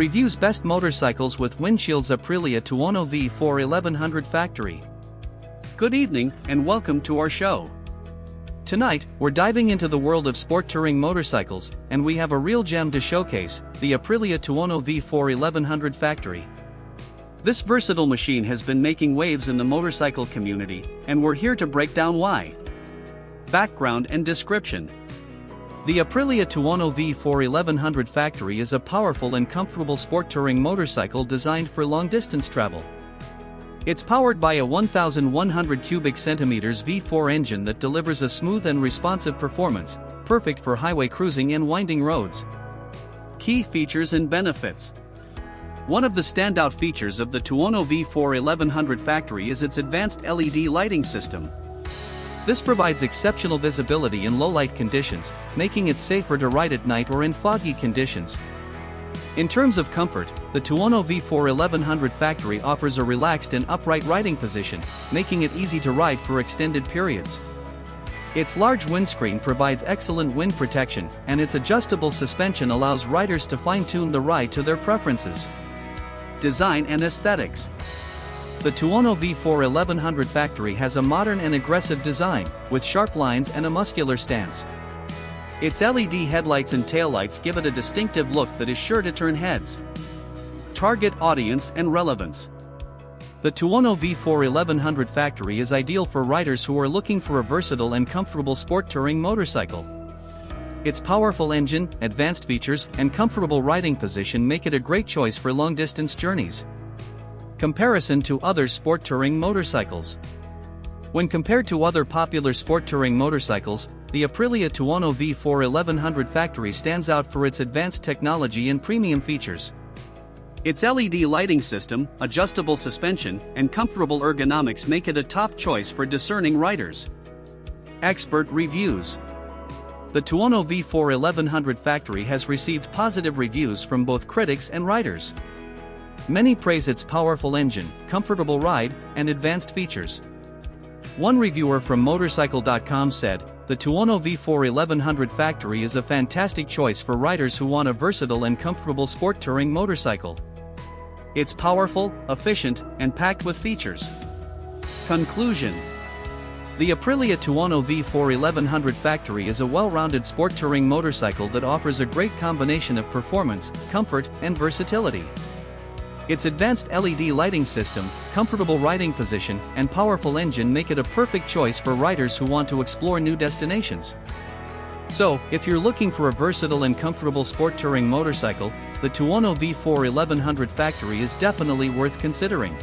Reviews best motorcycles with Windshields. Aprilia Tuono V4 1100 factory. Good evening, and welcome to our show. Tonight, we're diving into the world of sport touring motorcycles, and we have a real gem to showcase, the Aprilia Tuono V4 1100 factory. This versatile machine has been making waves in the motorcycle community, and we're here to break down why. Background and description. The Aprilia Tuono V4 1100 factory is a powerful and comfortable sport touring motorcycle designed for long-distance travel. It's powered by a 1,100 cubic centimeters V4 engine that delivers a smooth and responsive performance, perfect for highway cruising and winding roads. Key features and benefits. One of the standout features of the Tuono V4 1100 factory is its advanced LED lighting system. This provides exceptional visibility in low-light conditions, making it safer to ride at night or in foggy conditions. In terms of comfort, the Tuono V4 1100 factory offers a relaxed and upright riding position, making it easy to ride for extended periods. Its large windscreen provides excellent wind protection, and its adjustable suspension allows riders to fine-tune the ride to their preferences. Design and aesthetics. The Tuono V4 1100 factory has a modern and aggressive design, with sharp lines and a muscular stance. Its LED headlights and taillights give it a distinctive look that is sure to turn heads. Target audience and relevance. The Tuono V4 1100 factory is ideal for riders who are looking for a versatile and comfortable sport touring motorcycle. Its powerful engine, advanced features, and comfortable riding position make it a great choice for long-distance journeys. Comparison to other sport touring motorcycles. When compared to other popular sport touring motorcycles, the Aprilia Tuono V4 1100 factory stands out for its advanced technology and premium features. Its LED lighting system, adjustable suspension, and comfortable ergonomics make it a top choice for discerning riders. Expert reviews. The Tuono V4 1100 factory has received positive reviews from both critics and riders. Many praise its powerful engine, comfortable ride, and advanced features. One reviewer from motorcycle.com said, "The Tuono V4 1100 factory is a fantastic choice for riders who want a versatile and comfortable sport touring motorcycle. It's powerful, efficient, and packed with features." Conclusion. The Aprilia Tuono V4 1100 factory is a well-rounded sport touring motorcycle that offers a great combination of performance, comfort, and versatility. Its advanced LED lighting system, comfortable riding position, and powerful engine make it a perfect choice for riders who want to explore new destinations. So, if you're looking for a versatile and comfortable sport touring motorcycle, the Tuono V4 1100 factory is definitely worth considering.